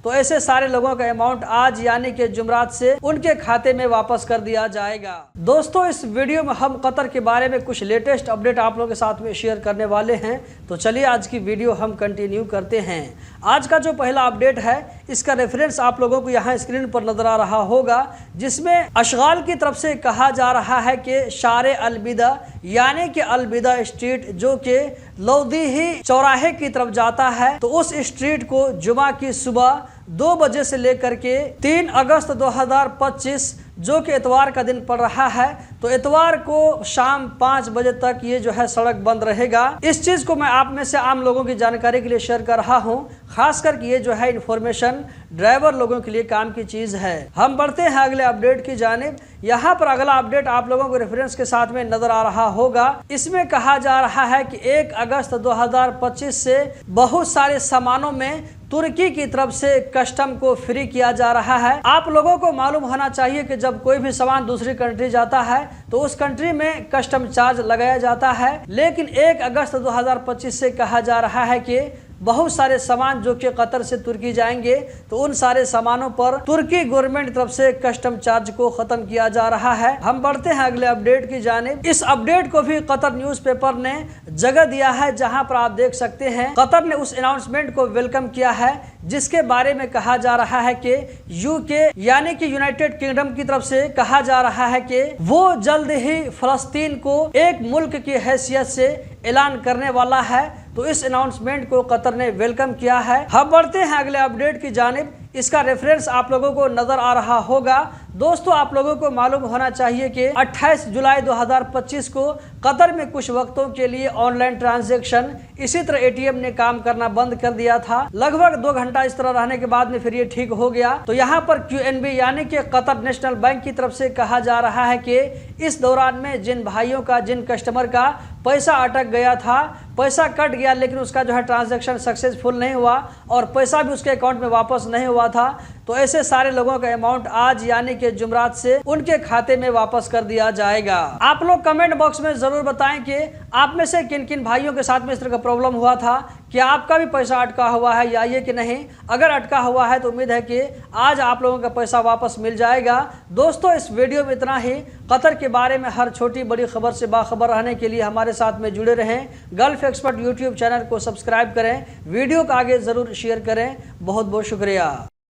तो ऐसे सारे लोगों का अमाउंट आज यानी कि जुमरात से उनके खाते में वापस कर दिया जाएगा। दोस्तों, इस वीडियो में हम कतर के बारे में कुछ लेटेस्ट अपडेट आप लोगों के साथ में शेयर करने वाले हैं। तो चलिए आज की वीडियो हम कंटिन्यू करते हैं। आज का जो पहला अपडेट है इसका रेफरेंस आप लोगों को यहाँ स्क्रीन पर नजर आ रहा होगा, जिसमें अशगाल की तरफ से कहा जा रहा है कि शारे अलविदा यानी कि अलविदा स्ट्रीट जो कि लौदीही चौराहे की तरफ जाता है, तो उस स्ट्रीट को जुमा की सुबह 2 बजे से लेकर के 3 अगस्त 2025 जो कि इतवार का दिन पड़ रहा है, तो इतवार को शाम 5 बजे तक ये जो है सड़क बंद रहेगा। इस चीज को मैं आप में से आम लोगों की जानकारी के लिए शेयर कर रहा हूं, खासकर कि ये जो है इंफॉर्मेशन ड्राइवर लोगों के लिए काम की चीज है। हम बढ़ते हैं अगले अपडेट की जानिब। यहाँ पर अगला अपडेट आप लोगों को रेफरेंस के साथ में नजर आ रहा होगा। इसमें कहा जा रहा है कि 1 अगस्त 2025 से बहुत सारे सामानों में तुर्की की तरफ से कस्टम को फ्री किया जा रहा है। आप लोगों को मालूम होना चाहिए कि जब कोई भी सामान दूसरी कंट्री जाता है तो उस कंट्री में कस्टम चार्ज लगाया जाता है, लेकिन 1 अगस्त 2025 से कहा जा रहा है कि बहुत सारे सामान जो कि कतर से तुर्की जाएंगे तो उन सारे सामानों पर तुर्की गवर्नमेंट तरफ से कस्टम चार्ज को खत्म किया जा रहा है। हम बढ़ते हैं अगले अपडेट की जानिब। इस अपडेट को भी कतर न्यूज़पेपर ने जगह दिया है, जहां पर आप देख सकते हैं कतर ने उस अनाउंसमेंट को वेलकम किया है, जिसके बारे में कहा जा रहा है कि यूके यानी कि यूनाइटेड किंगडम की तरफ से कहा जा रहा है कि वो जल्द ही फलस्तीन को एक मुल्क की हैसियत से ऐलान करने वाला है। तो इस अनाउंसमेंट को कतर ने वेलकम किया है। हम बढ़ते हैं अगले अपडेट की जानिब। इसका रेफरेंस आप लोगों को नजर आ रहा होगा। दोस्तों, आप लोगों को मालूम होना चाहिए कि 28 जुलाई 2025 को कतर में कुछ वक्तों के लिए ऑनलाइन ट्रांजैक्शन इसी तरह एटीएम ने काम करना बंद कर दिया था। लगभग 2 घंटा इस तरह रहने के बाद में फिर ये ठीक हो गया। तो यहाँ पर क्यूएनबी यानी कि कतर नेशनल बैंक की तरफ से कहा जा रहा है कि इस दौरान में जिन भाइयों का, जिन कस्टमर का पैसा अटक गया था, पैसा कट गया लेकिन उसका जो है ट्रांजैक्शन सक्सेसफुल नहीं हुआ और पैसा भी उसके अकाउंट में वापस नहीं हुआ था, तो ऐसे सारे लोगों का अमाउंट आज यानी कि जुमरात से उनके खाते में वापस कर दिया जाएगा। आप लोग कमेंट बॉक्स में जरूर बताएं कि आप में से किन किन भाइयों के साथ में इस तरह का प्रॉब्लम हुआ था, क्या आपका भी पैसा अटका हुआ है या ये कि नहीं। अगर अटका हुआ है तो उम्मीद है कि आज आप लोगों का पैसा वापस मिल जाएगा। दोस्तों, इस वीडियो में इतना ही। कतर के बारे में हर छोटी बड़ी खबर से बाखबर रहने के लिए हमारे साथ में जुड़े रहें। गल्फ एक्सपर्ट यूट्यूब चैनल को सब्सक्राइब करें, वीडियो को आगे जरूर शेयर करें। बहुत बहुत शुक्रिया।